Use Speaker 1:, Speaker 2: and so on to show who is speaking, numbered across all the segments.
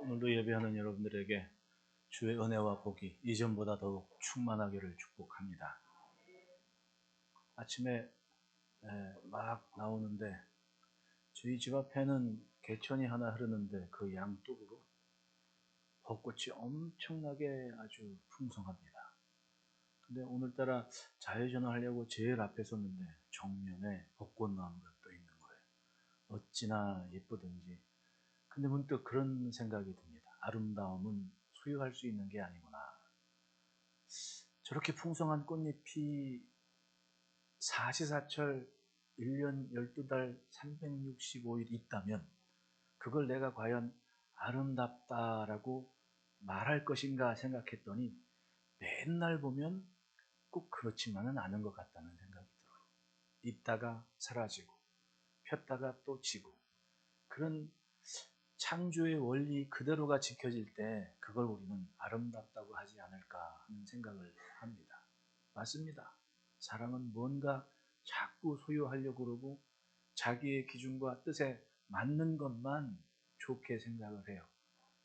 Speaker 1: 오늘도 예배하는 여러분들에게 주의 은혜와 복이 이전보다 더욱 충만하기를 축복합니다. 아침에 막 나오는데 저희 집 앞에는 개천이 하나 흐르는데 그 양쪽으로 벚꽃이 엄청나게 아주 풍성합니다. 근데 오늘따라 자회전을 하려고 제일 앞에 섰는데 정면에 벚꽃나무가 또 있는 거예요. 어찌나 예쁘든지. 근데 문득 그런 생각이 듭니다. 아름다움은 소유할 수 있는 게 아니구나. 저렇게 풍성한 꽃잎이 사시사철 1년 12달 365일 있다면 그걸 내가 과연 아름답다라고 말할 것인가 생각했더니 맨날 보면 꼭 그렇지만은 않은 것 같다는 생각이 들어요. 있다가 사라지고 폈다가 또 지고 그런 창조의 원리 그대로가 지켜질 때 그걸 우리는 아름답다고 하지 않을까 하는 생각을 합니다. 맞습니다. 사람은 뭔가 자꾸 소유하려고 그러고 자기의 기준과 뜻에 맞는 것만 좋게 생각을 해요.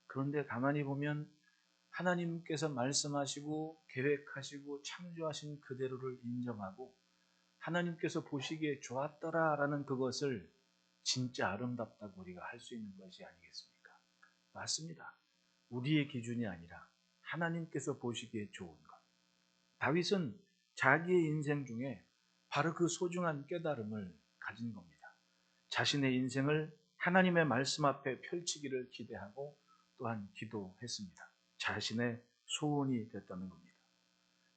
Speaker 1: 그런데 가만히 보면 하나님께서 말씀하시고 계획하시고 창조하신 그대로를 인정하고 하나님께서 보시기에 좋았더라라는 그것을 진짜 아름답다고 우리가 할 수 있는 것이 아니겠습니까? 맞습니다. 우리의 기준이 아니라 하나님께서 보시기에 좋은 것. 다윗은 자기의 인생 중에 바로 그 소중한 깨달음을 가진 겁니다. 자신의 인생을 하나님의 말씀 앞에 펼치기를 기대하고 또한 기도했습니다. 자신의 소원이 됐다는 겁니다.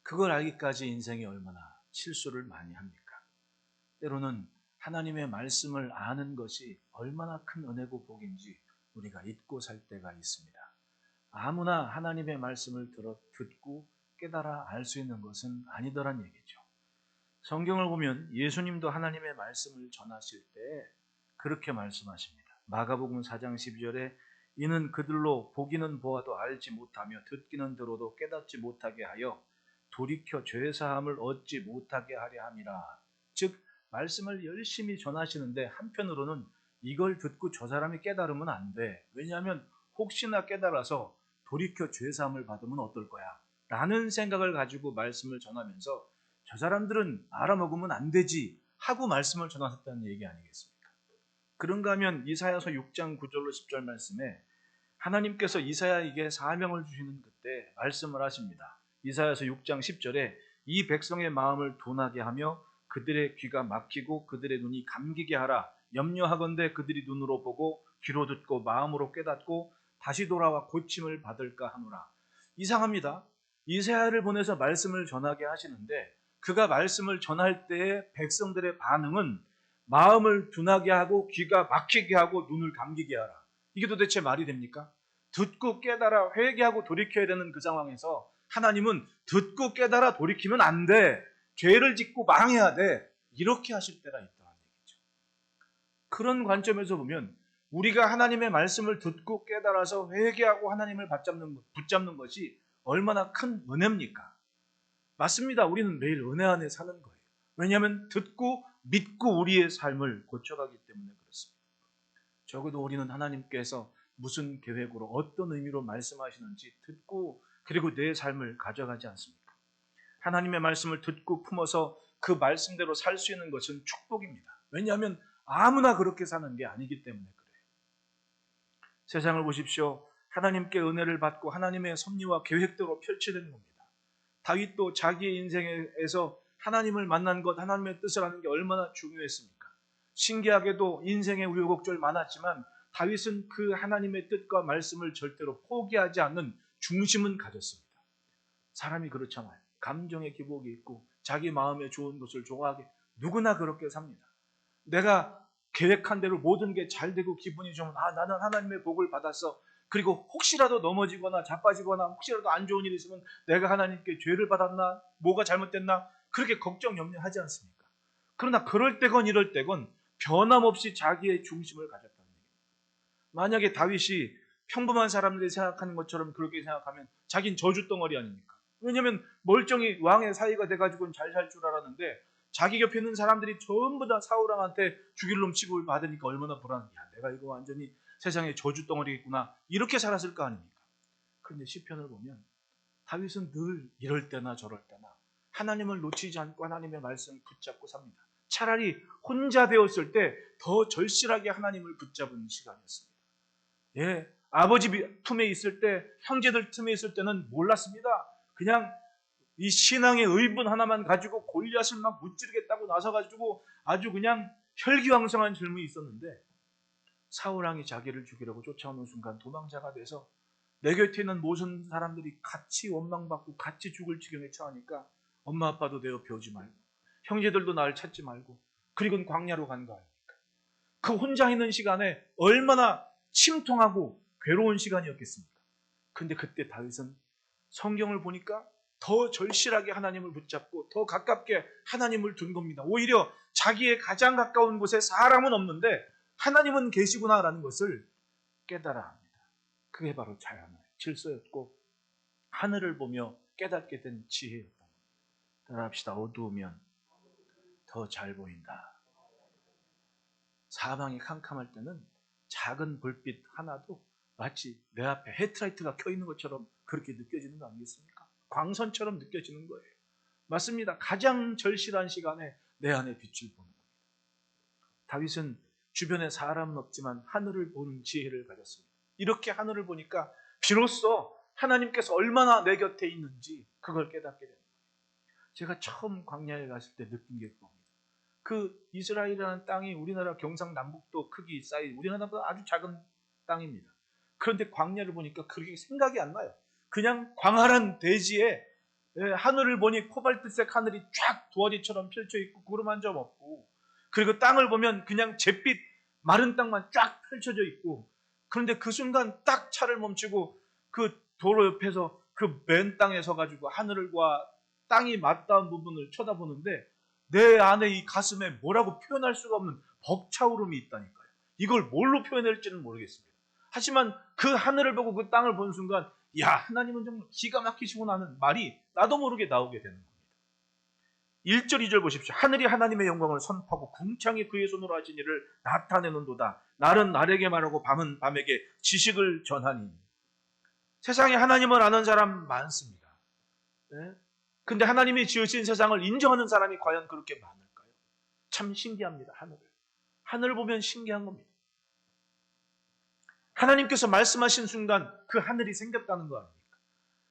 Speaker 1: 그걸 알기까지 인생이 얼마나 실수를 많이 합니까? 때로는 하나님의 말씀을 아는 것이 얼마나 큰 은혜고 복인지 우리가 잊고 살 때가 있습니다. 아무나 하나님의 말씀을 듣고 깨달아 알 수 있는 것은 아니더란 얘기죠. 성경을 보면 예수님도 하나님의 말씀을 전하실 때 그렇게 말씀하십니다. 마가복음 4장 12절에 이는 그들로 보기는 보아도 알지 못하며 듣기는 들어도 깨닫지 못하게 하여 돌이켜 죄사함을 얻지 못하게 하려 함이라. 즉 말씀을 열심히 전하시는데 한편으로는 이걸 듣고 저 사람이 깨달으면 안 돼. 왜냐하면 혹시나 깨달아서 돌이켜 죄사함을 받으면 어떨 거야 라는 생각을 가지고 말씀을 전하면서 저 사람들은 알아먹으면 안 되지 하고 말씀을 전하셨다는 얘기 아니겠습니까? 그런가 하면 이사야서 6장 9절로 10절 말씀에 하나님께서 이사야에게 사명을 주시는 그때 말씀을 하십니다. 이사야서 6장 10절에 이 백성의 마음을 둔하게 하며 그들의 귀가 막히고 그들의 눈이 감기게 하라. 염려하건대 그들이 눈으로 보고 귀로 듣고 마음으로 깨닫고 다시 돌아와 고침을 받을까 하노라. 이상합니다. 이사야를 보내서 말씀을 전하게 하시는데 그가 말씀을 전할 때의 백성들의 반응은 마음을 둔하게 하고 귀가 막히게 하고 눈을 감기게 하라. 이게 도대체 말이 됩니까? 듣고 깨달아 회개하고 돌이켜야 되는 그 상황에서 하나님은 듣고 깨달아 돌이키면 안 돼. 죄를 짓고 망해야 돼. 이렇게 하실 때가 있다는 얘기죠. 그런 관점에서 보면 우리가 하나님의 말씀을 듣고 깨달아서 회개하고 하나님을 붙잡는 것이 얼마나 큰 은혜입니까? 맞습니다. 우리는 매일 은혜 안에 사는 거예요. 왜냐하면 듣고 믿고 우리의 삶을 고쳐가기 때문에 그렇습니다. 적어도 우리는 하나님께서 무슨 계획으로 어떤 의미로 말씀하시는지 듣고 그리고 내 삶을 가져가지 않습니까? 하나님의 말씀을 듣고 품어서 그 말씀대로 살 수 있는 것은 축복입니다. 왜냐하면 아무나 그렇게 사는 게 아니기 때문에 그래요. 세상을 보십시오. 하나님께 은혜를 받고 하나님의 섭리와 계획대로 펼쳐지는 겁니다. 다윗도 자기의 인생에서 하나님을 만난 것, 하나님의 뜻을 아는 게 얼마나 중요했습니까? 신기하게도 인생의 우여곡절 많았지만 다윗은 그 하나님의 뜻과 말씀을 절대로 포기하지 않는 중심은 가졌습니다. 사람이 그렇잖아요. 감정의 기복이 있고 자기 마음에 좋은 것을 좋아하게 누구나 그렇게 삽니다. 내가 계획한 대로 모든 게 잘 되고 기분이 좋으면 나는 하나님의 복을 받았어. 그리고 혹시라도 넘어지거나 자빠지거나 혹시라도 안 좋은 일이 있으면 내가 하나님께 죄를 받았나? 뭐가 잘못됐나? 그렇게 걱정 염려하지 않습니까? 그러나 그럴 때건 이럴 때건 변함없이 자기의 중심을 가졌다는 얘기입니다. 만약에 다윗이 평범한 사람들이 생각하는 것처럼 그렇게 생각하면 자긴 저주덩어리 아닙니까? 왜냐하면 멀쩡히 왕의 사이가 돼가지고는 잘 살 줄 알았는데 자기 옆에 있는 사람들이 전부 다 사울왕한테 죽일 놈 취급을 받으니까 얼마나 불안해. 내가 이거 완전히 세상에 저주 덩어리겠구나 이렇게 살았을 거 아닙니까? 그런데 시편을 보면 다윗은 늘 이럴 때나 저럴 때나 하나님을 놓치지 않고 하나님의 말씀을 붙잡고 삽니다. 차라리 혼자 되었을 때 더 절실하게 하나님을 붙잡은 시간이었습니다. 예, 아버지 품에 있을 때, 형제들 틈에 있을 때는 몰랐습니다. 그냥 이 신앙의 의분 하나만 가지고 골리앗을 막 무찌르겠다고 나서가지고 아주 그냥 혈기왕성한 젊음이 있었는데, 사울왕이 자기를 죽이려고 쫓아오는 순간 도망자가 돼서 내 곁에 있는 모든 사람들이 같이 원망받고 같이 죽을 지경에 처하니까 엄마 아빠도 내 옆에 오지 말고 형제들도 나를 찾지 말고 그리고 광야로 간 거 아닙니까? 그 혼자 있는 시간에 얼마나 침통하고 괴로운 시간이었겠습니까? 근데 그때 다윗은 성경을 보니까 더 절실하게 하나님을 붙잡고 더 가깝게 하나님을 둔 겁니다. 오히려 자기의 가장 가까운 곳에 사람은 없는데 하나님은 계시구나라는 것을 깨달아 합니다. 그게 바로 자연의 질서였고 하늘을 보며 깨닫게 된 지혜였던 겁니다. 따라합시다. 어두우면 더 잘 보인다. 사방이 캄캄할 때는 작은 불빛 하나도 마치 내 앞에 헤드라이트가 켜있는 것처럼 그렇게 느껴지는 거 아니겠습니까? 광선처럼 느껴지는 거예요. 맞습니다. 가장 절실한 시간에 내 안에 빛을 보는 겁니다. 다윗은 주변에 사람은 없지만 하늘을 보는 지혜를 가졌습니다. 이렇게 하늘을 보니까 비로소 하나님께서 얼마나 내 곁에 있는지 그걸 깨닫게 됩니다. 제가 처음 광야에 갔을 때 느낀 게 그겁니다. 그 이스라엘이라는 땅이 우리나라 경상남북도 크기 사이 우리나라보다 아주 작은 땅입니다. 그런데 광야를 보니까 그렇게 생각이 안 나요. 그냥 광활한 대지에 하늘을 보니 코발트색 하늘이 쫙 두어리처럼 펼쳐 있고 구름 한 점 없고, 그리고 땅을 보면 그냥 잿빛 마른 땅만 쫙 펼쳐져 있고, 그런데 그 순간 딱 차를 멈추고 그 도로 옆에서 그 맨 땅에 서가지고 하늘과 땅이 맞닿은 부분을 쳐다보는데 내 안에 이 가슴에 뭐라고 표현할 수가 없는 벅차오름이 있다니까요. 이걸 뭘로 표현할지는 모르겠습니다. 하지만 그 하늘을 보고 그 땅을 본 순간 야, 하나님은 정말 기가 막히시구나 하는 말이 나도 모르게 나오게 되는 겁니다. 1절 2절 보십시오. 하늘이 하나님의 영광을 선포하고 궁창이 그의 손으로 하신 일을 나타내는도다. 날은 날에게 말하고 밤은 밤에게 지식을 전하니. 세상에 하나님을 아는 사람 많습니다. 네? 근데 하나님이 지으신 세상을 인정하는 사람이 과연 그렇게 많을까요? 참 신기합니다. 하늘을 보면 신기한 겁니다. 하나님께서 말씀하신 순간 그 하늘이 생겼다는 거 아닙니까?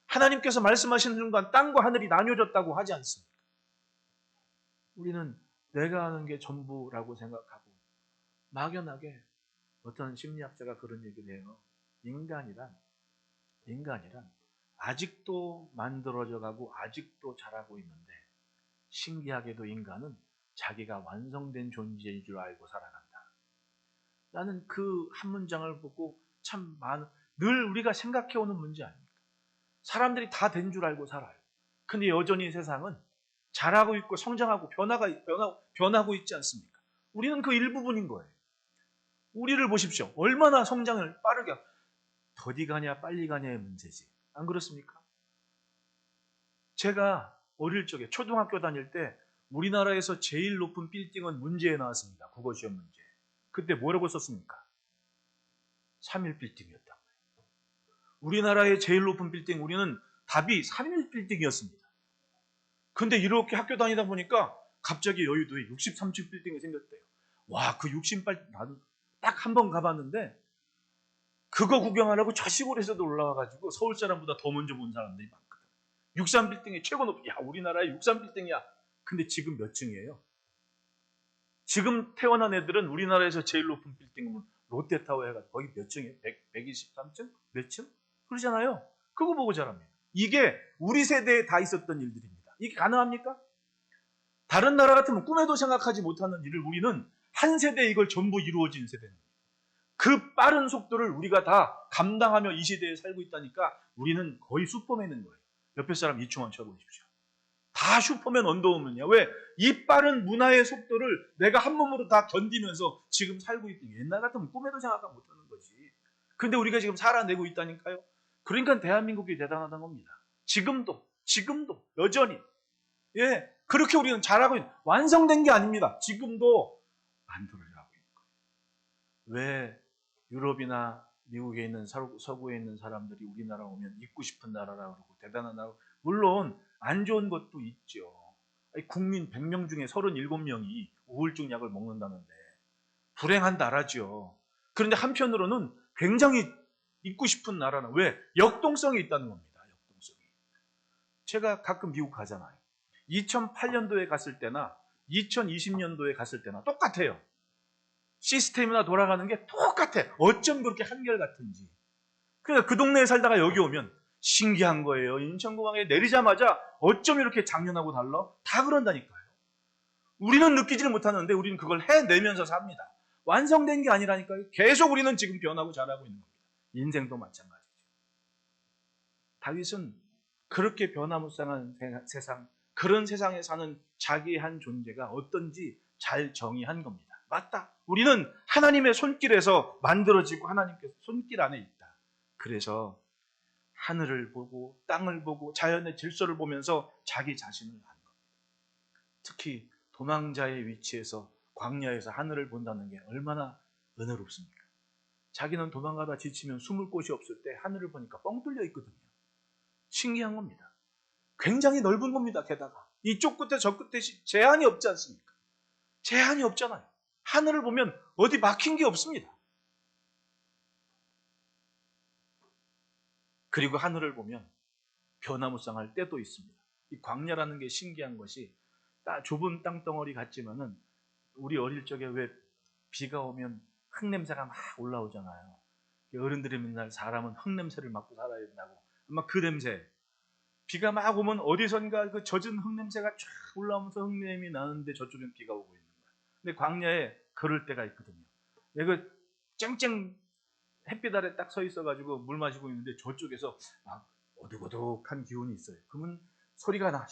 Speaker 1: 하나님께서 말씀하신 순간 땅과 하늘이 나뉘어졌다고 하지 않습니까? 우리는 내가 아는 게 전부라고 생각하고 막연하게 어떤 심리학자가 그런 얘기를 해요. 인간이란 아직도 만들어져 가고 아직도 자라고 있는데 신기하게도 인간은 자기가 완성된 존재인 줄 알고 살아간다. 나는 그 한 문장을 보고 참 늘 우리가 생각해오는 문제 아닙니까? 사람들이 다 된 줄 알고 살아요. 근데 여전히 세상은 자라고 있고 성장하고 변하고 있지 않습니까? 우리는 그 일부분인 거예요. 우리를 보십시오. 얼마나 성장을 빠르게 더디 가냐 빨리 가냐의 문제지. 안 그렇습니까? 제가 어릴 적에 초등학교 다닐 때 우리나라에서 제일 높은 빌딩은 문제에 나왔습니다. 국어시험 문제. 그때 뭐라고 썼습니까? 3일 빌딩이었단 말이에요. 우리나라의 제일 높은 빌딩, 우리는 답이 3일 빌딩이었습니다. 근데 이렇게 학교 다니다 보니까 갑자기 여의도에 63층 빌딩이 생겼대요. 와, 그 68, 나도 딱 한 번 가봤는데 그거 구경하려고 저 시골에서도 올라와가지고 서울 사람보다 더 먼저 본 사람들이 많거든. 63빌딩이 최고 높이, 야, 우리나라의 63빌딩이야. 근데 지금 몇 층이에요? 지금 태어난 애들은 우리나라에서 제일 높은 빌딩은 롯데타워 해가지고 거기 몇 층이에요? 123층? 몇 층? 그러잖아요. 그거 보고 자랍니다. 이게 우리 세대에 다 있었던 일들입니다. 이게 가능합니까? 다른 나라 같으면 꿈에도 생각하지 못하는 일을 우리는 한 세대에 이걸 전부 이루어진 세대입니다. 그 빠른 속도를 우리가 다 감당하며 이 시대에 살고 있다니까 우리는 거의 슈퍼맨인 거예요. 옆에 사람 이충원 쳐보십시오. 다 슈퍼맨 언더우먼이야. 왜? 이 빠른 문화의 속도를 내가 한 몸으로 다 견디면서 지금 살고 있다. 옛날 같으면 꿈에도 생각 못하는 거지. 근데 우리가 지금 살아내고 있다니까요. 그러니까 대한민국이 대단하다는 겁니다. 지금도 여전히 그렇게 우리는 잘하고 완성된 게 아닙니다. 지금도 만들어가고 있는 거예요. 왜 유럽이나 미국에 있는 서구에 있는 사람들이 우리나라 오면 있고 싶은 나라라고 그러고 대단한 나라. 물론 안 좋은 것도 있죠. 국민 100명 중에 37명이 우울증 약을 먹는다는데 불행한 나라죠. 그런데 한편으로는 굉장히 있고 싶은 나라는 왜? 역동성이 있다는 겁니다. 역동성이. 제가 가끔 미국 가잖아요. 2008년도에 갔을 때나 2020년도에 갔을 때나 똑같아요. 시스템이나 돌아가는 게 똑같아. 어쩜 그렇게 한결같은지. 그러니까 그 동네에 살다가 여기 오면 신기한 거예요. 인천공항에 내리자마자 어쩜 이렇게 작년하고 달라? 다 그런다니까요. 우리는 느끼지를 못하는데 우리는 그걸 해내면서 삽니다. 완성된 게 아니라니까요. 계속 우리는 지금 변하고 자라고 있는 겁니다. 인생도 마찬가지죠. 다윗은 그렇게 변화무쌍한 세상, 그런 세상에 사는 자기의 한 존재가 어떤지 잘 정의한 겁니다. 맞다. 우리는 하나님의 손길에서 만들어지고 하나님께서 손길 안에 있다. 그래서 하늘을 보고 땅을 보고 자연의 질서를 보면서 자기 자신을 아는 겁니다. 특히 도망자의 위치에서 광야에서 하늘을 본다는 게 얼마나 은혜롭습니까? 자기는 도망가다 지치면 숨을 곳이 없을 때 하늘을 보니까 뻥 뚫려 있거든요. 신기한 겁니다. 굉장히 넓은 겁니다. 게다가 이쪽 끝에 저 끝에 제한이 없지 않습니까? 제한이 없잖아요. 하늘을 보면 어디 막힌 게 없습니다. 그리고 하늘을 보면 변화무쌍할 때도 있습니다. 이 광야라는 게 신기한 것이 좁은 땅덩어리 같지만은 우리 어릴 적에 왜 비가 오면 흙냄새가 막 올라오잖아요. 어른들이 맨날 사람은 흙냄새를 맡고 살아야 된다고. 아마 그 냄새. 비가 막 오면 어디선가 그 젖은 흙냄새가 쫙 올라오면서 흙냄이 나는데 저쪽엔 비가 오고 있는 거예요. 근데 광야에 그럴 때가 있거든요. 내가 쨍쨍 햇빛 아래 딱 서 있어가지고 물 마시고 있는데 저쪽에서 막 어둑어둑한 기운이 있어요. 그러면 소리가 나.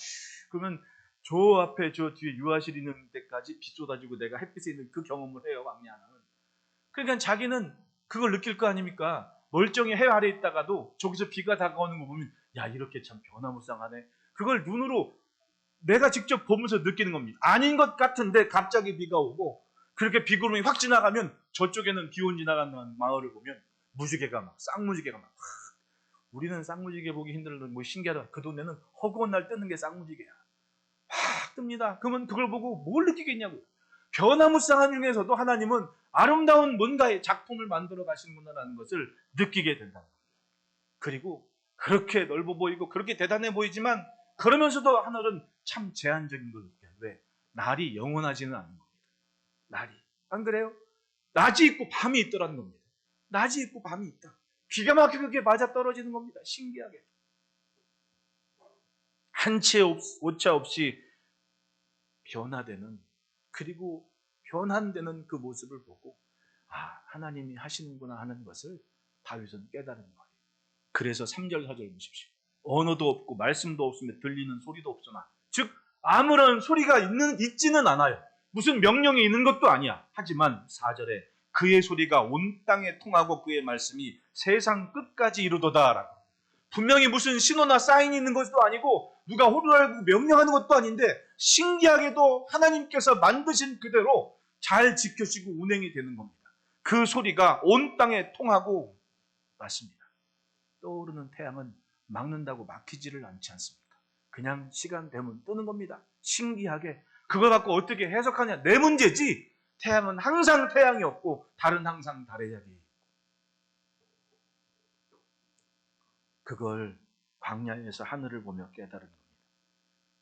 Speaker 1: 그러면 저 앞에 저 뒤에 유아실 있는 데까지 비 쏟아지고 내가 햇빛에 있는 그 경험을 해요. 광야는. 그러니까 자기는 그걸 느낄 거 아닙니까? 멀쩡히 해 아래 있다가도 저기서 비가 다가오는 거 보면 야 이렇게 참 변화무쌍하네. 그걸 눈으로 내가 직접 보면서 느끼는 겁니다. 아닌 것 같은데 갑자기 비가 오고 그렇게 비구름이 확 지나가면 저쪽에는 기온 지나가는 마을을 보면 무지개가 막 쌍무지개가 막 우리는 쌍무지개 보기 힘들어 뭐 신기하다. 그 동네는 허구한 날 뜨는 게 쌍무지개야. 확 뜹니다. 그러면 그걸 보고 뭘 느끼겠냐고요. 변화무쌍한 중에서도 하나님은 아름다운 뭔가의 작품을 만들어 가시는구나라는 것을 느끼게 된다. 그리고 그렇게 넓어 보이고 그렇게 대단해 보이지만 그러면서도 하늘은 참 제한적인 걸 느껴요. 왜? 날이 영원하지는 않는 겁니다. 날이. 안 그래요? 낮이 있고 밤이 있더라는 겁니다. 낮이 있고 밤이 있다. 기가 막히게 맞아 떨어지는 겁니다. 신기하게. 한 채 오차 없이 변화되는 그리고 변환되는 그 모습을 보고 하나님이 하시는구나 하는 것을 다윗은 깨달은 거예요. 그래서 3절 4절 보십시오. 언어도 없고 말씀도 없으며 들리는 소리도 없으나 즉 아무런 소리가 있지는 않아요. 무슨 명령이 있는 것도 아니야. 하지만 4절에 그의 소리가 온 땅에 통하고 그의 말씀이 세상 끝까지 이루도다라고. 분명히 무슨 신호나 사인이 있는 것도 아니고 누가 호루라고 명령하는 것도 아닌데 신기하게도 하나님께서 만드신 그대로 잘 지켜지고 운행이 되는 겁니다. 그 소리가 온 땅에 통하고 맞습니다. 떠오르는 태양은 막는다고 막히지를 않지 않습니까? 그냥 시간 되면 뜨는 겁니다. 신기하게 그걸 갖고 어떻게 해석하냐 내 문제지. 태양은 항상 태양이 없고 달은 항상 달의 자리에 있고 그걸 광야에서 하늘을 보며 깨달은 겁니다.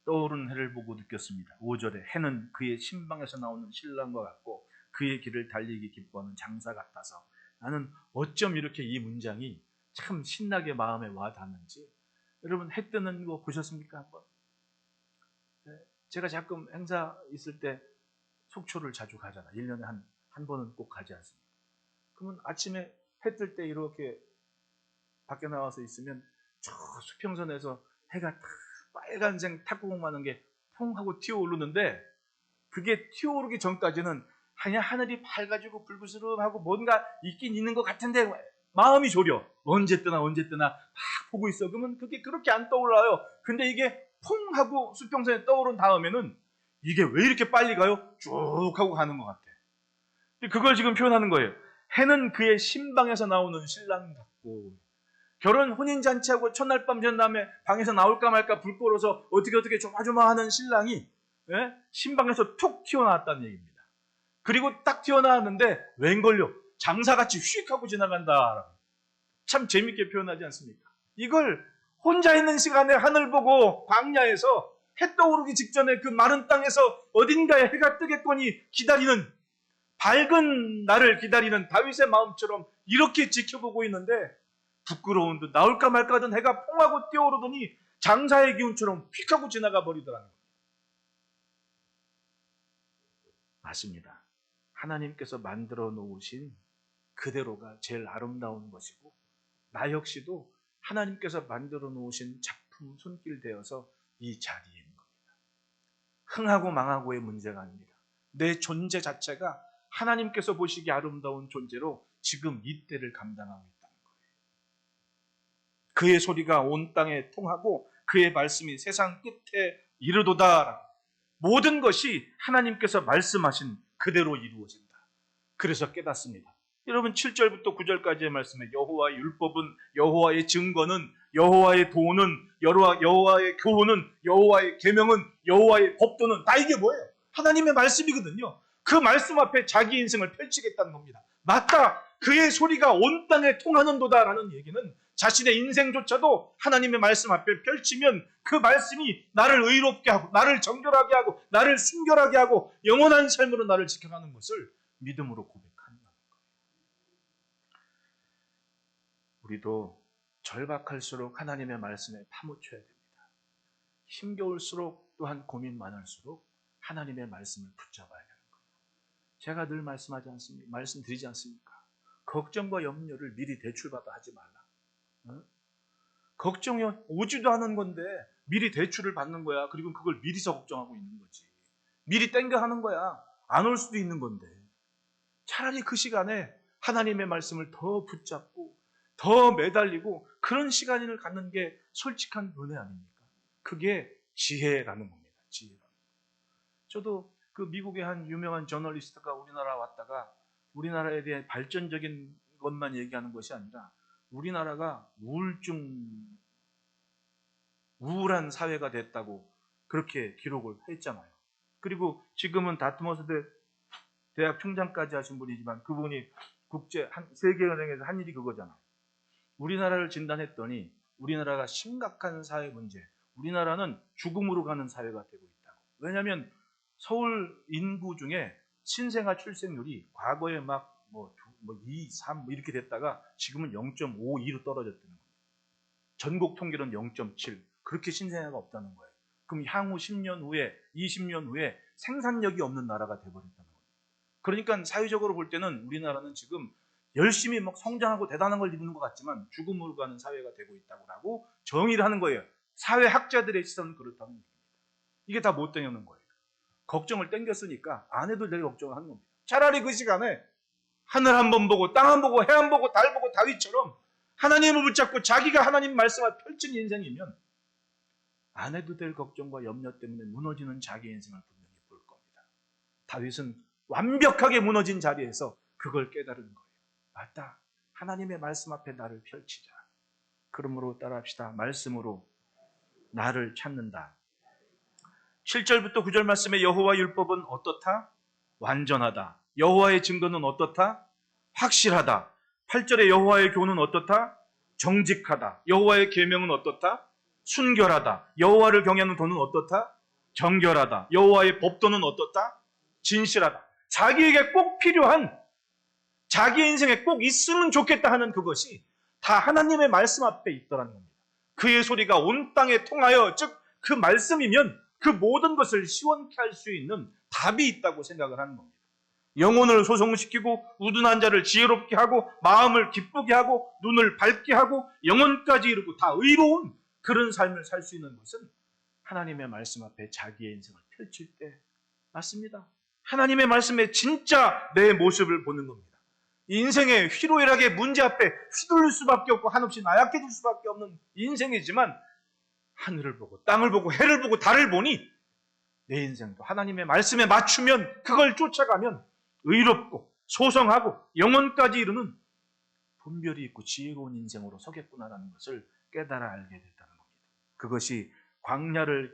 Speaker 1: 떠오르는 해를 보고 느꼈습니다. 5절에 해는 그의 신방에서 나오는 신랑과 같고 그의 길을 달리기 기뻐하는 장사 같아서 나는 어쩜 이렇게 이 문장이 참 신나게 마음에 와 닿는지. 여러분 해 뜨는 거 보셨습니까? 한번? 제가 가끔 행사 있을 때 속초를 자주 가잖아. 1년에 한 번은 꼭 가지 않습니까? 그러면 아침에 해 뜰 때 이렇게 밖에 나와서 있으면 저 수평선에서 해가 탁 빨간색 탁구공 많은 게 퐁 하고 튀어오르는데 그게 튀어오르기 전까지는 그냥 하늘이 밝아지고 불그스름하고 뭔가 있긴 있는 것 같은데 마음이 졸여. 언제 뜨나 막 보고 있어. 그러면 그게 그렇게 안 떠올라요. 근데 이게 퐁 하고 수평선에 떠오른 다음에는 이게 왜 이렇게 빨리 가요? 쭉 하고 가는 것 같아. 그걸 지금 표현하는 거예요. 해는 그의 신방에서 나오는 신랑 같고, 결혼 혼인잔치하고 첫날 밤 전남에 방에서 나올까 말까 불 꺼러서 어떻게 조마조마하는 신랑이 신방에서 툭 튀어나왔다는 얘기입니다. 그리고 딱 튀어나왔는데 웬걸요? 장사같이 휙 하고 지나간다. 참 재밌게 표현하지 않습니까? 이걸 혼자 있는 시간에 하늘 보고 광야에서 해 떠오르기 직전에 그 마른 땅에서 어딘가에 해가 뜨겠거니 기다리는, 밝은 날을 기다리는 다윗의 마음처럼 이렇게 지켜보고 있는데, 부끄러운 듯 나올까 말까 하던 해가 퐁하고 뛰어오르더니 장사의 기운처럼 휙 하고 지나가 버리더라는 겁니다. 맞습니다. 하나님께서 만들어 놓으신 그대로가 제일 아름다운 것이고, 나 역시도 하나님께서 만들어 놓으신 작품 손길 되어서 이 자리에 있는 겁니다. 흥하고 망하고의 문제가 아닙니다. 내 존재 자체가 하나님께서 보시기에 아름다운 존재로 지금 이때를 감당하고 있다는 거예요. 그의 소리가 온 땅에 통하고 그의 말씀이 세상 끝에 이르도다. 모든 것이 하나님께서 말씀하신 그대로 이루어진다. 그래서 깨닫습니다. 여러분 7절부터 9절까지의 말씀에 여호와의 율법은, 여호와의 증거는, 여호와의 도는, 여호와의 교훈은, 여호와의 계명은, 여호와의 법도는, 다 이게 뭐예요? 하나님의 말씀이거든요. 그 말씀 앞에 자기 인생을 펼치겠다는 겁니다. 맞다! 그의 소리가 온 땅에 통하는도다라는 얘기는 자신의 인생조차도 하나님의 말씀 앞에 펼치면 그 말씀이 나를 의롭게 하고, 나를 정결하게 하고, 나를 순결하게 하고, 영원한 삶으로 나를 지켜가는 것을 믿음으로 고백한다. 우리도 절박할수록 하나님의 말씀에 파묻혀야 됩니다. 힘겨울수록 또한 고민 많을수록 하나님의 말씀을 붙잡아야 되는 거예요. 제가 늘 말씀드리지 않습니까? 걱정과 염려를 미리 대출받아 하지 말라. 걱정이 오지도 않은 건데 미리 대출을 받는 거야. 그리고 그걸 미리서 걱정하고 있는 거지. 미리 땡겨 하는 거야. 안 올 수도 있는 건데. 차라리 그 시간에 하나님의 말씀을 더 붙잡고 더 매달리고 그런 시간을 갖는 게 솔직한 은혜 아닙니까? 그게 지혜라는 겁니다. 지혜라는 거. 저도 그 미국의 한 유명한 저널리스트가 우리나라 왔다가 우리나라에 대해 발전적인 것만 얘기하는 것이 아니라 우리나라가 우울한 사회가 됐다고 그렇게 기록을 했잖아요. 그리고 지금은 다트머스 대학 총장까지 하신 분이지만 그분이 세계은행에서 한 일이 그거잖아요. 우리나라를 진단했더니 우리나라가 심각한 사회 문제, 우리나라는 죽음으로 가는 사회가 되고 있다고. 왜냐하면 서울 인구 중에 신생아 출생률이 과거에 2, 3 이렇게 됐다가 지금은 0.52로 떨어졌다는 겁니다. 전국 통계로는 0.7. 그렇게 신생아가 없다는 거예요. 그럼 향후 10년 후에, 20년 후에 생산력이 없는 나라가 되어버렸다는 겁니다. 그러니까 사회적으로 볼 때는 우리나라는 지금 열심히 성장하고 대단한 걸 이루는 것 같지만 죽음으로 가는 사회가 되고 있다고 정의를 하는 거예요. 사회학자들의 시선은 그렇다는 얘기입니다. 이게 다 못 땡겨는 거예요. 걱정을 땡겼으니까 안 해도 되게 걱정을 하는 겁니다. 차라리 그 시간에 하늘 한 번 보고 땅 한 번 보고 해 한 번 보고 달 보고 다윗처럼 하나님을 붙잡고 자기가 하나님 말씀을 펼친 인생이면 안 해도 될 걱정과 염려 때문에 무너지는 자기 인생을 분명히 볼 겁니다. 다윗은 완벽하게 무너진 자리에서 그걸 깨달은 거예요. 맞다. 하나님의 말씀 앞에 나를 펼치자. 그러므로 따라합시다. 말씀으로 나를 찾는다. 7절부터 9절 말씀에 여호와의 율법은 어떻다? 완전하다. 여호와의 증거는 어떻다? 확실하다. 8절에 여호와의 교훈은 어떻다? 정직하다. 여호와의 계명은 어떻다? 순결하다. 여호와를 경외하는 도는 어떻다? 정결하다. 여호와의 법도는 어떻다? 진실하다. 자기에게 꼭 필요한, 자기 인생에 꼭 있으면 좋겠다 하는 그것이 다 하나님의 말씀 앞에 있더라는 겁니다. 그의 소리가 온 땅에 통하여, 즉 그 말씀이면 그 모든 것을 시원케 할 수 있는 답이 있다고 생각을 하는 겁니다. 영혼을 소송시키고 우둔한 자를 지혜롭게 하고 마음을 기쁘게 하고 눈을 밝게 하고 영혼까지 이루고 다 의로운 그런 삶을 살 수 있는 것은 하나님의 말씀 앞에 자기의 인생을 펼칠 때 맞습니다. 하나님의 말씀에 진짜 내 모습을 보는 겁니다. 인생의 희로애락의 문제 앞에 휘둘릴 수밖에 없고 한없이 나약해질 수밖에 없는 인생이지만 하늘을 보고 땅을 보고 해를 보고 달을 보니 내 인생도 하나님의 말씀에 맞추면, 그걸 쫓아가면 의롭고 소성하고 영혼까지 이루는 분별이 있고 지혜로운 인생으로 서겠구나라는 것을 깨달아 알게 됐다는 겁니다. 그것이 광야를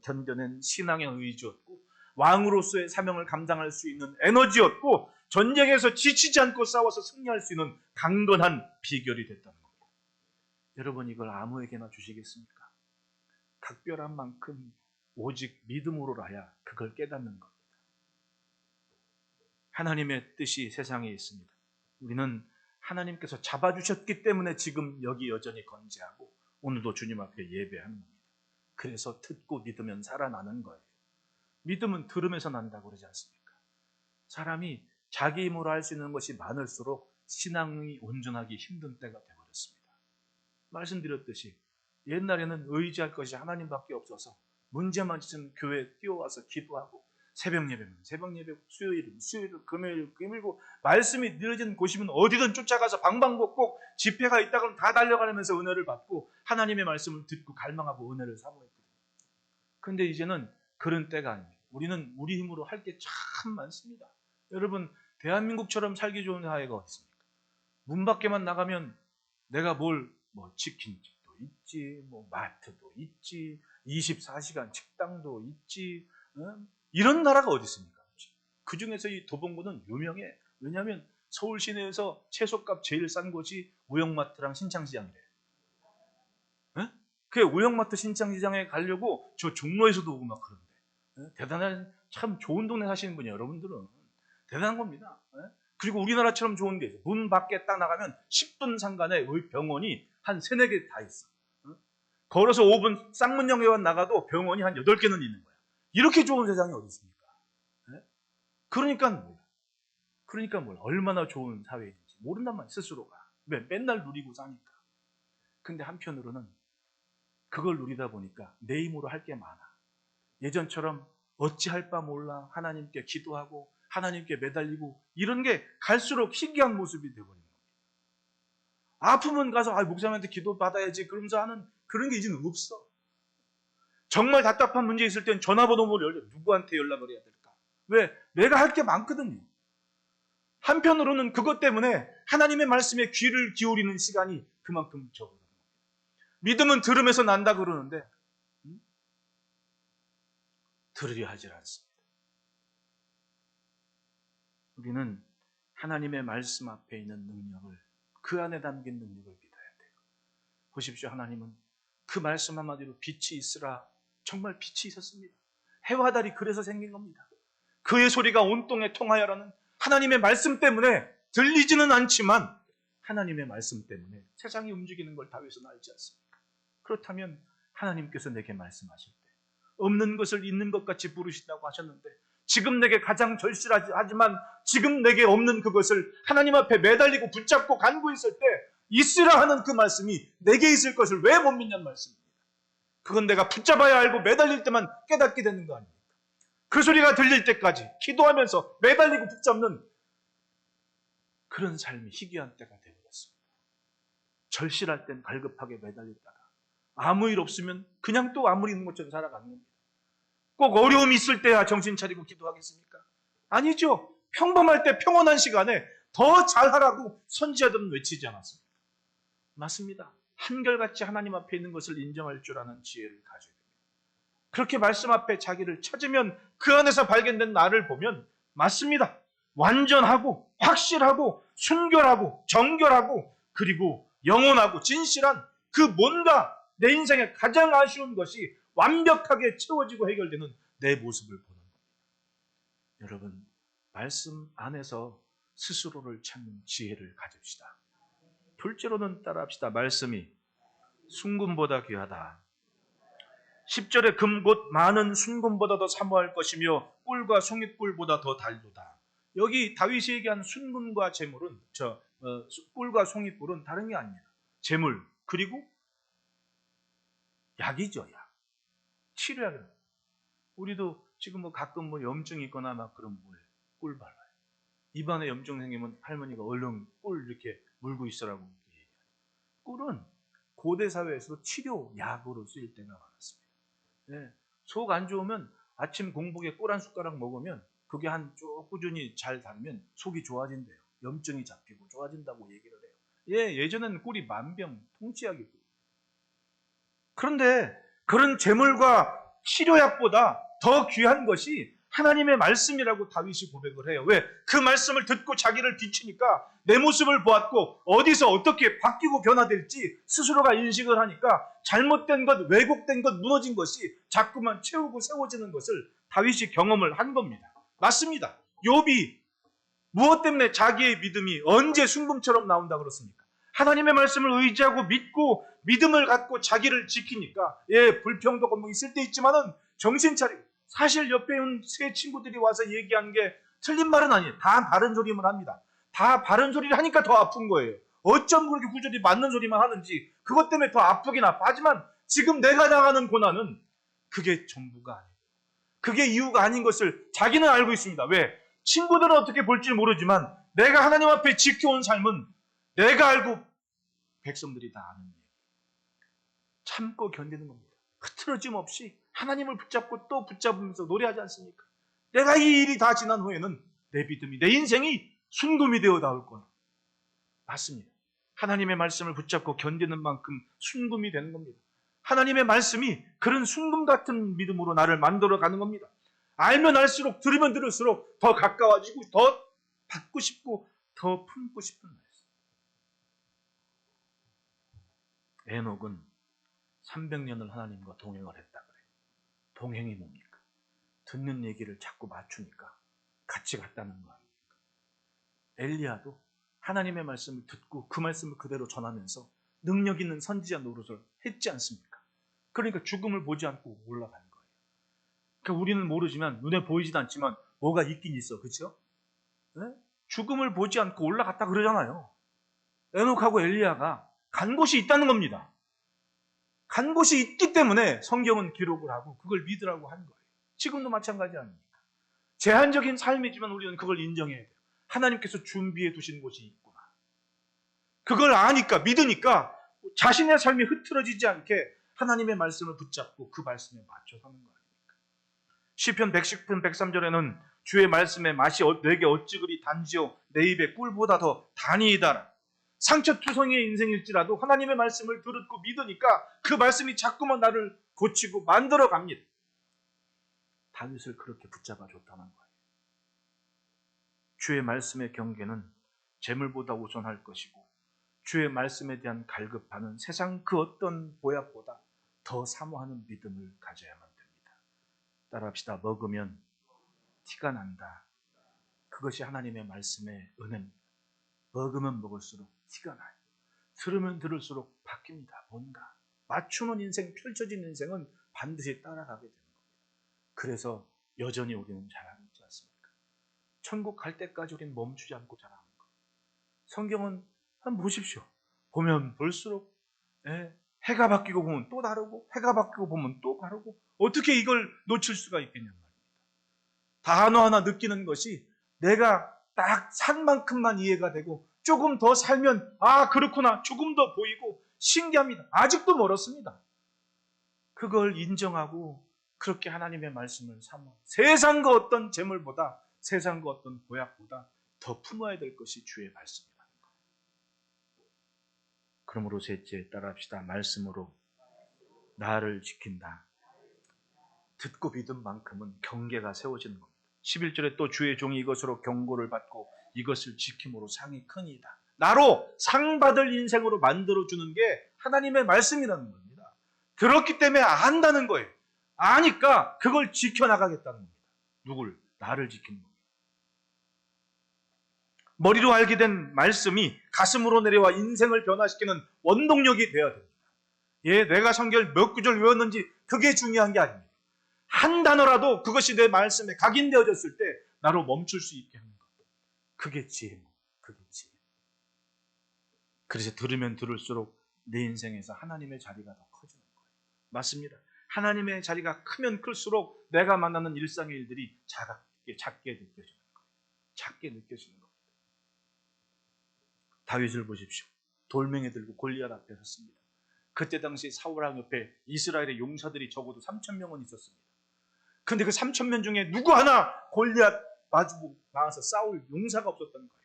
Speaker 1: 견뎌낸 신앙의 의지였고 왕으로서의 사명을 감당할 수 있는 에너지였고 전쟁에서 지치지 않고 싸워서 승리할 수 있는 강건한 비결이 됐다는 겁니다. 여러분, 이걸 아무에게나 주시겠습니까? 각별한 만큼 오직 믿음으로라야 그걸 깨닫는 겁니다. 하나님의 뜻이 세상에 있습니다. 우리는 하나님께서 잡아주셨기 때문에 지금 여기 여전히 건재하고 오늘도 주님 앞에 예배하는 겁니다. 그래서 듣고 믿으면 살아나는 거예요. 믿음은 들으면서 난다고 그러지 않습니까? 사람이 자기 힘으로 할 수 있는 것이 많을수록 신앙이 온전하기 힘든 때가 되어버렸습니다. 말씀드렸듯이 옛날에는 의지할 것이 하나님밖에 없어서 문제만 있으면 교회에 뛰어와서 기도하고 새벽 예배면 새벽 예배, 수요일은 수요일, 금요일고 말씀이 늘어진 곳이면 어디든 쫓아가서 방방곡곡 집회가 있다 그러면 다 달려가면서 은혜를 받고 하나님의 말씀을 듣고 갈망하고 은혜를 사모했거든요. 그런데 이제는 그런 때가 아닙니다. 우리는 우리 힘으로 할 게 참 많습니다. 여러분, 대한민국처럼 살기 좋은 사회가 어디 있습니까? 문 밖에만 나가면 내가 치킨집도 있지, 마트도 있지, 24시간 식당도 있지, 이런 나라가 어디 있습니까? 그 중에서 이 도봉구는 유명해. 왜냐하면 서울 시내에서 채소값 제일 싼 곳이 우영마트랑 신창시장이래요. 그 우영마트 신창시장에 가려고 저 종로에서도 오고 막 그런데. 대단한, 참 좋은 동네 사시는 분이에요. 여러분들은 대단한 겁니다. 그리고 우리나라처럼 좋은 게 있어요. 문 밖에 딱 나가면 10분 상간에 병원이 한 3, 4개 다 있어. 걸어서 5분 쌍문역에만 나가도 병원이 한 8개는 있는 거야. 이렇게 좋은 세상이 어디 있습니까? 그러니까 뭐야? 얼마나 좋은 사회인지 모른단 말이야, 스스로가. 맨날 누리고 사니까. 근데 한편으로는 그걸 누리다 보니까 내 힘으로 할 게 많아. 예전처럼 어찌할 바 몰라 하나님께 기도하고 하나님께 매달리고 이런 게 갈수록 희귀한 모습이 되어버린 겁니다. 아프면 가서 목사님한테 기도 받아야지 그러면서 하는 그런 게 이제는 없어. 정말 답답한 문제 있을 땐 전화번호를 누구한테 연락을 해야 될까? 왜? 내가 할 게 많거든요. 한편으로는 그것 때문에 하나님의 말씀에 귀를 기울이는 시간이 그만큼 적어요. 믿음은 들음에서 난다 그러는데 들으려 하질 않습니다. 우리는 하나님의 말씀 앞에 있는 능력을, 그 안에 담긴 능력을 믿어야 돼요. 보십시오. 하나님은 그 말씀 한마디로 빛이 있으라, 정말 빛이 있었습니다. 해와 달이 그래서 생긴 겁니다. 그의 소리가 온 땅에 통하여라는 하나님의 말씀 때문에 들리지는 않지만 하나님의 말씀 때문에 세상이 움직이는 걸 다윗은 알지 않습니까? 그렇다면 하나님께서 내게 말씀하실 때 없는 것을 있는 것 같이 부르신다고 하셨는데 지금 내게 가장 절실하지만 지금 내게 없는 그것을 하나님 앞에 매달리고 붙잡고 간구 있을 때 있으라 하는 그 말씀이 내게 있을 것을 왜 못 믿냐는 말씀입니다. 그건 내가 붙잡아야 알고 매달릴 때만 깨닫게 되는 거 아닙니까? 그 소리가 들릴 때까지 기도하면서 매달리고 붙잡는 그런 삶이 희귀한 때가 되어버렸습니다. 절실할 땐 갈급하게 매달렸다가 아무 일 없으면 그냥 또 아무리 있는 것처럼 살아가는 겁니다. 꼭 어려움이 있을 때야 정신 차리고 기도하겠습니까? 아니죠. 평범할 때 평온한 시간에 더 잘하라고 선지자들은 외치지 않았습니까? 맞습니다. 한결같이 하나님 앞에 있는 것을 인정할 줄 아는 지혜를 가져야 됩니다. 그렇게 말씀 앞에 자기를 찾으면 그 안에서 발견된 나를 보면 맞습니다. 완전하고 확실하고 순결하고 정결하고 그리고 영원하고 진실한 그 뭔가 내 인생에 가장 아쉬운 것이 완벽하게 채워지고 해결되는 내 모습을 보는 겁니다. 여러분, 말씀 안에서 스스로를 찾는 지혜를 가집시다. 둘째로는 따라합시다. 말씀이 순금보다 귀하다. 10절에 금 곧 많은 순금보다 더 사모할 것이며 꿀과 송이꿀보다 더 달도다. 여기 다윗이 얘기한 순금과 재물은 꿀과 송이꿀은 다른 게 아닙니다. 재물 그리고 약이죠. 약. 치료약이에요. 우리도 지금 가끔 염증이 있거나 막 그런 꿀 발라요. 입안에 염증 생기면 할머니가 얼른 꿀 이렇게 물고 있으라고 얘기해요. 꿀은 고대 사회에서도 치료약으로 쓰일 때가 많았습니다. 네. 속 안 좋으면 아침 공복에 꿀 한 숟가락 먹으면 그게 한 쭉 꾸준히 잘 다니면 속이 좋아진대요. 염증이 잡히고 좋아진다고 얘기를 해요. 예, 예전에는 꿀이 만병통치약이고. 그런데 그런 제물과 치료약보다 더 귀한 것이 하나님의 말씀이라고 다윗이 고백을 해요. 왜? 그 말씀을 듣고 자기를 비추니까 내 모습을 보았고 어디서 어떻게 바뀌고 변화될지 스스로가 인식을 하니까 잘못된 것, 왜곡된 것, 무너진 것이 자꾸만 채우고 세워지는 것을 다윗이 경험을 한 겁니다. 맞습니다. 욥이 무엇 때문에 자기의 믿음이 언제 순금처럼 나온다 그렇습니까? 하나님의 말씀을 의지하고 믿고 믿음을 갖고 자기를 지키니까 예, 불평도 뭐 있을 때 있지만은 정신 차리고 사실 옆에 있는 세 친구들이 와서 얘기한 게 틀린 말은 아니에요. 다 바른 소리만 합니다. 다 바른 소리를 하니까 더 아픈 거예요. 어쩜 그렇게 구절이 맞는 소리만 하는지 그것 때문에 더 아프긴 아파하지만 지금 내가 당하는 고난은 그게 전부가 아니에요. 그게 이유가 아닌 것을 자기는 알고 있습니다. 왜? 친구들은 어떻게 볼지 모르지만 내가 하나님 앞에 지켜온 삶은 내가 알고 백성들이 다 아는 얘기. 참고 견디는 겁니다. 흐트러짐 없이 하나님을 붙잡고 또 붙잡으면서 노래하지 않습니까? 내가 이 일이 다 지난 후에는 내 믿음이, 내 인생이 순금이 되어 나올 거야. 맞습니다. 하나님의 말씀을 붙잡고 견디는 만큼 순금이 되는 겁니다. 하나님의 말씀이 그런 순금 같은 믿음으로 나를 만들어 가는 겁니다. 알면 알수록, 들으면 들을수록 더 가까워지고 더 받고 싶고 더 품고 싶은 말씀. 에녹은 300년을 하나님과 동행을 했다 그래요. 동행이 뭡니까? 듣는 얘기를 자꾸 맞추니까 같이 갔다는 거 아닙니까? 엘리야도 하나님의 말씀을 듣고 그 말씀을 그대로 전하면서 능력 있는 선지자 노릇을 했지 않습니까? 그러니까 죽음을 보지 않고 올라가는 거예요. 그러니까 우리는 모르지만 눈에 보이지도 않지만 뭐가 있긴 있어. 그렇죠? 네? 죽음을 보지 않고 올라갔다 그러잖아요. 에녹하고 엘리야가 간 곳이 있다는 겁니다. 간 곳이 있기 때문에 성경은 기록을 하고 그걸 믿으라고 한 거예요. 지금도 마찬가지 아닙니까? 제한적인 삶이지만 우리는 그걸 인정해야 돼요. 하나님께서 준비해 두신 곳이 있구나. 그걸 아니까, 믿으니까 자신의 삶이 흐트러지지 않게 하나님의 말씀을 붙잡고 그 말씀에 맞춰 사는 거 아닙니까? 시편 110편 103절에는 주의 말씀의 맛이 내게 어찌 그리 단지요 내 입에 꿀보다 더 단이이다라. 상처투성이의 인생일지라도 하나님의 말씀을 듣고 믿으니까 그 말씀이 자꾸만 나를 고치고 만들어 갑니다. 다윗을 그렇게 붙잡아 줬다는 거예요. 주의 말씀의 경계는 재물보다 우선할 것이고 주의 말씀에 대한 갈급하는 세상 그 어떤 보약보다 더 사모하는 믿음을 가져야만 됩니다. 따라합시다. 먹으면 티가 난다. 그것이 하나님의 말씀의 은혜입니다. 먹으면 먹을수록 티가 나요. 들으면 들을수록 바뀝니다. 뭔가 맞추는 인생, 펼쳐진 인생은 반드시 따라가게 되는 겁니다. 그래서 여전히 우리는 잘하고 있지 않습니까? 천국 갈 때까지 우리는 멈추지 않고 잘하는 거예요. 성경은 한번 보십시오. 보면 볼수록 해가 바뀌고 보면 또 다르고 해가 바뀌고 보면 또 다르고 어떻게 이걸 놓칠 수가 있겠냔 말입니다. 단어 하나 느끼는 것이 내가 딱 산 만큼만 이해가 되고 조금 더 살면 아 그렇구나 조금 더 보이고 신기합니다. 아직도 멀었습니다. 그걸 인정하고 그렇게 하나님의 말씀을 삼아 세상과 어떤 재물보다 세상과 어떤 보약보다 더 품어야 될 것이 주의 말씀이라는 것. 그러므로 셋째 따라합시다. 말씀으로 나를 지킨다. 듣고 믿은 만큼은 경계가 세워지는 겁니다. 11절에 또 주의 종이 이것으로 경고를 받고 이것을 지킴으로 상이 크니이다. 나로 상 받을 인생으로 만들어주는 게 하나님의 말씀이라는 겁니다. 들었기 때문에 안다는 거예요. 아니까 그걸 지켜나가겠다는 겁니다. 누굴? 나를 지키는 겁니다. 머리로 알게 된 말씀이 가슴으로 내려와 인생을 변화시키는 원동력이 되어야 됩니다. 예, 내가 성경을 몇 구절 외웠는지 그게 중요한 게 아닙니다. 한 단어라도 그것이 내 말씀에 각인되어졌을 때 나로 멈출 수 있게 하는 것. 그게 지혜입니다. 그게 지혜. 그래서 들으면 들을수록 내 인생에서 하나님의 자리가 더 커지는 거예요. 맞습니다. 하나님의 자리가 크면 클수록 내가 만나는 일상의 일들이 작게 느껴지는 거예요. 작게 느껴지는 겁니다. 다윗을 보십시오. 돌멩이 들고 골리앗 앞에 섰습니다. 그때 당시 사울왕 옆에 이스라엘의 용사들이 적어도 3,000명은 있었습니다. 근데 그 3,000명 중에 누구 하나 골리앗 마주보고 나와서 싸울 용사가 없었던 거예요.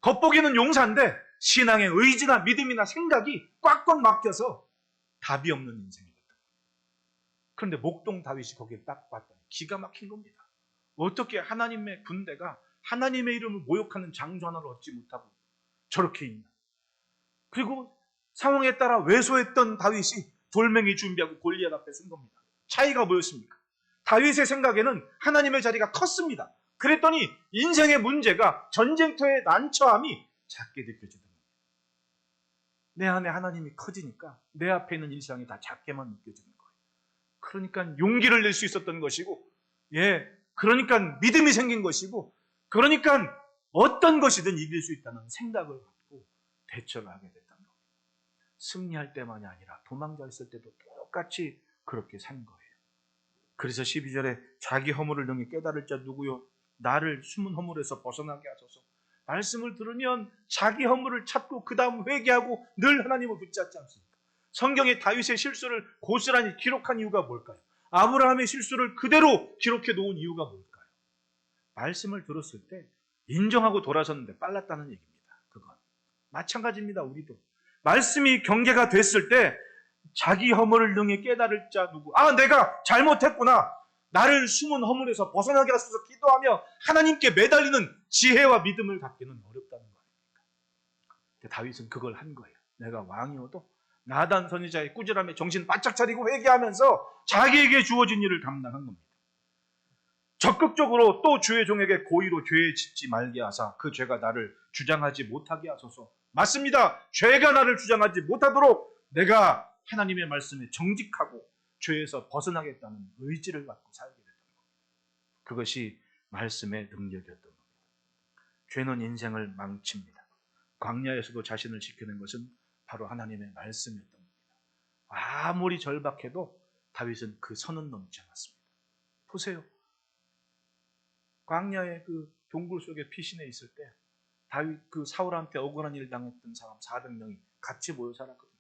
Speaker 1: 겉보기는 용사인데 신앙의 의지나 믿음이나 생각이 꽉꽉 막혀서 답이 없는 인생이었던 거예요. 그런데 목동 다윗이 거기를 딱 봤더니 기가 막힌 겁니다. 어떻게 하나님의 군대가 하나님의 이름을 모욕하는 장수 하나를 얻지 못하고 저렇게 있나. 그리고 상황에 따라 왜소했던 다윗이 돌멩이 준비하고 골리앗 앞에 선 겁니다. 차이가 뭐였습니까? 다윗의 생각에는 하나님의 자리가 컸습니다. 그랬더니 인생의 문제가 전쟁터의 난처함이 작게 느껴지던 겁니다. 내 안에 하나님이 커지니까 내 앞에 있는 일상이 다 작게만 느껴지는 거예요. 그러니까 용기를 낼 수 있었던 것이고, 그러니까 믿음이 생긴 것이고, 그러니까 어떤 것이든 이길 수 있다는 생각을 갖고 대처를 하게 됐다는 겁니다. 승리할 때만이 아니라 도망자 있을 때도 똑같이 그렇게 산 거예요. 그래서 12절에 자기 허물을 능히 깨달을 자 누구요? 나를 숨은 허물에서 벗어나게 하소서. 말씀을 들으면 자기 허물을 찾고 그 다음 회개하고 늘 하나님을 붙잡지 않습니까? 성경에 다윗의 실수를 고스란히 기록한 이유가 뭘까요? 아브라함의 실수를 그대로 기록해 놓은 이유가 뭘까요? 말씀을 들었을 때 인정하고 돌아섰는데 빨랐다는 얘기입니다. 그건 마찬가지입니다. 우리도 말씀이 경계가 됐을 때 자기 허물을 능히 깨달을 자 누구? 내가 잘못했구나. 나를 숨은 허물에서 벗어나게 하소서 기도하며 하나님께 매달리는 지혜와 믿음을 갖기는 어렵다는 거예요. 다윗은 그걸 한 거예요. 내가 왕이어도 나단 선지자의 꾸지람에 정신 바짝 차리고 회개하면서 자기에게 주어진 일을 감당한 겁니다. 적극적으로 또 주의 종에게 고의로 죄에 짓지 말게 하사 그 죄가 나를 주장하지 못하게 하소서. 맞습니다. 죄가 나를 주장하지 못하도록 내가 하나님의 말씀에 정직하고 죄에서 벗어나겠다는 의지를 갖고 살게 됐던 겁니다. 그것이 말씀의 능력이었던 겁니다. 죄는 인생을 망칩니다. 광야에서도 자신을 지키는 것은 바로 하나님의 말씀이었던 겁니다. 아무리 절박해도 다윗은 그 선은 넘지 않았습니다. 보세요. 광야의 그 동굴 속에 피신해 있을 때 다윗 그 사울한테 억울한 일 당했던 사람 400명이 같이 모여 살았거든요.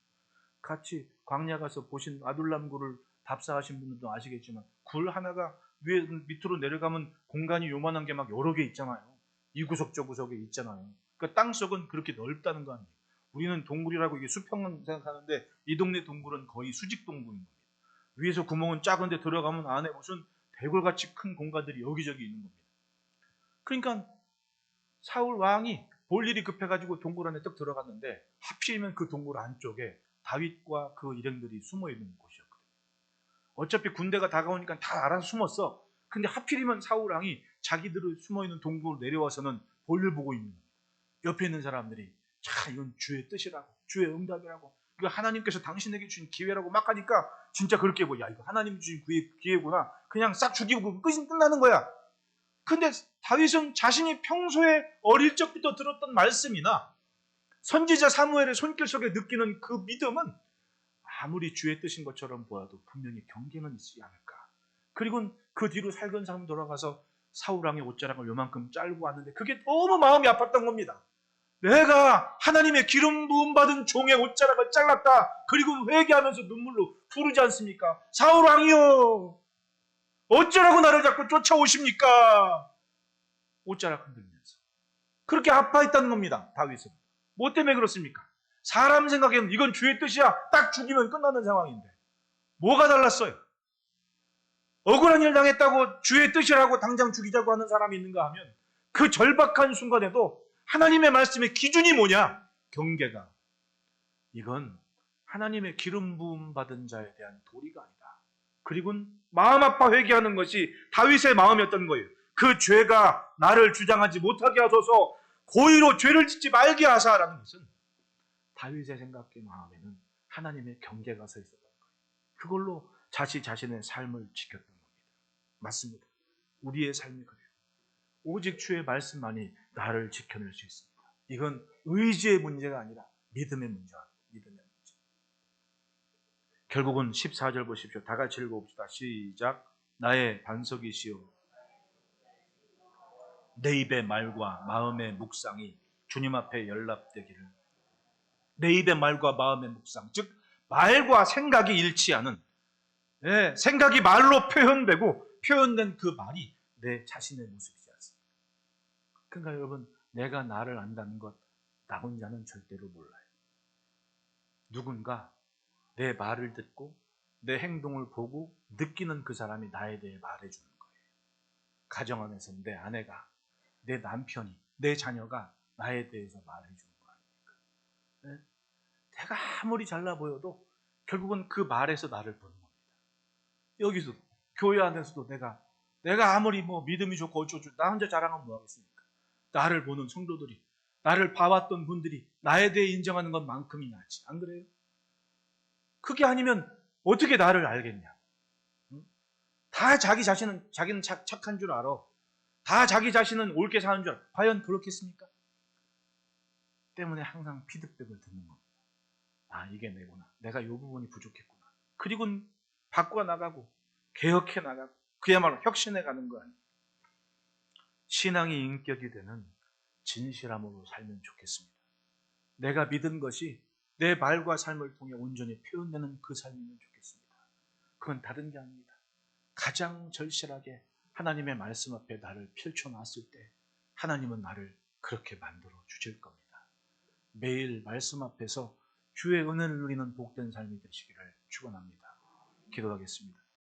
Speaker 1: 같이 광야 가서 보신 아둘람 굴을 답사하신 분들도 아시겠지만 굴 하나가 위에 밑으로 내려가면 공간이 요만한 게 막 여러 개 있잖아요. 이 구석 저 구석에 있잖아요. 그러니까 땅속은 그렇게 넓다는 거 아니에요. 우리는 동굴이라고 이게 수평만 생각하는데 이 동네 동굴은 거의 수직 동굴인 겁니다. 위에서 구멍은 작은데 들어가면 안에 무슨 대굴같이 큰 공간들이 여기저기 있는 겁니다. 그러니까 사울 왕이 볼 일이 급해가지고 동굴 안에 딱 들어갔는데 하필이면 그 동굴 안쪽에 다윗과 그 일행들이 숨어 있는 곳이었거든요. 어차피 군대가 다가오니까 다 알아서 숨었어. 근데 하필이면 사울 왕이 자기들을 숨어 있는 동굴로 내려와서는 볼일 보고 있는 겁니다. 옆에 있는 사람들이 자 이건 주의 뜻이라고 주의 응답이라고 이거 하나님께서 당신에게 주신 기회라고 막 하니까 진짜 그렇게 야 이거 하나님이 주신 기회구나. 그냥 싹 죽이고 끝이 끝나는 거야. 근데 다윗은 자신이 평소에 어릴 적부터 들었던 말씀이나 선지자 사무엘의 손길 속에 느끼는 그 믿음은 아무리 주의 뜻인 것처럼 보아도 분명히 경계는 있지 않을까. 그리고 그 뒤로 살건사람 돌아가서 사울왕의 옷자락을 요만큼 짧고 왔는데 그게 너무 마음이 아팠던 겁니다. 내가 하나님의 기름 부음 받은 종의 옷자락을 잘랐다. 그리고 회개하면서 눈물로 부르지 않습니까? 사울왕이여 어쩌라고 나를 자꾸 쫓아오십니까? 옷자락 흔들면서 그렇게 아파했다는 겁니다. 다윗은. 뭐 때문에 그렇습니까? 사람 생각에는 이건 주의 뜻이야. 딱 죽이면 끝나는 상황인데 뭐가 달랐어요? 억울한 일 당했다고 주의 뜻이라고 당장 죽이자고 하는 사람이 있는가 하면 그 절박한 순간에도 하나님의 말씀의 기준이 뭐냐? 경계가. 이건 하나님의 기름 부음 받은 자에 대한 도리가 아니다. 그리고 마음 아파 회개하는 것이 다윗의 마음이었던 거예요. 그 죄가 나를 주장하지 못하게 하소서 고의로 죄를 짓지 말게 하사라는 것은 다윗의 생각의 마음에는 하나님의 경계가 서 있었던 거예요. 그걸로 자신의 삶을 지켰던 겁니다. 맞습니다. 우리의 삶이 그래요. 오직 주의 말씀만이 나를 지켜낼 수 있습니다. 이건 의지의 문제가 아니라 믿음의 문제입니다. 믿음의 문제. 결국은 14절 보십시오. 다 같이 읽어봅시다. 시작. 나의 반석이시오 내 입의 말과 마음의 묵상이 주님 앞에 연락되기를. 내 입의 말과 마음의 묵상, 즉 말과 생각이 일치하는, 생각이 말로 표현되고 표현된 그 말이 내 자신의 모습이지 않습니까? 그러니까 여러분, 내가 나를 안다는 것, 나 혼자는 절대로 몰라요. 누군가 내 말을 듣고 내 행동을 보고 느끼는 그 사람이 나에 대해 말해주는 거예요. 가정 안에서 내 아내가, 내 남편이, 내 자녀가 나에 대해서 말해주는 거 아닙니까? 네? 내가 아무리 잘나 보여도 결국은 그 말에서 나를 보는 겁니다. 여기서 교회 안에서도 내가 아무리 뭐 믿음이 좋고 어쩌고 나 혼자 자랑하면 뭐 하겠습니까? 나를 보는 성도들이, 나를 봐왔던 분들이 나에 대해 인정하는 것만큼이 낫지. 안 그래요? 그게 아니면 어떻게 나를 알겠냐? 응? 다 자기는 착한 줄 알아. 다 자기 자신은 옳게 사는 줄 알아. 과연 그렇겠습니까? 때문에 항상 피드백을 듣는 겁니다. 아, 이게 내구나. 내가 이 부분이 부족했구나. 그리고 바꿔 나가고 개혁해 나가고 그야말로 혁신해 가는 거 아니에요. 신앙이 인격이 되는 진실함으로 살면 좋겠습니다. 내가 믿은 것이 내 말과 삶을 통해 온전히 표현되는 그 삶이면 좋겠습니다. 그건 다른 게 아닙니다. 가장 절실하게 하나님의 말씀 앞에 나를 펼쳐놨을 때 하나님은 나를 그렇게 만들어 주실 겁니다. 매일 말씀 앞에서 주의 은혜를 누리는 복된 삶이 되시기를 축원합니다. 기도하겠습니다.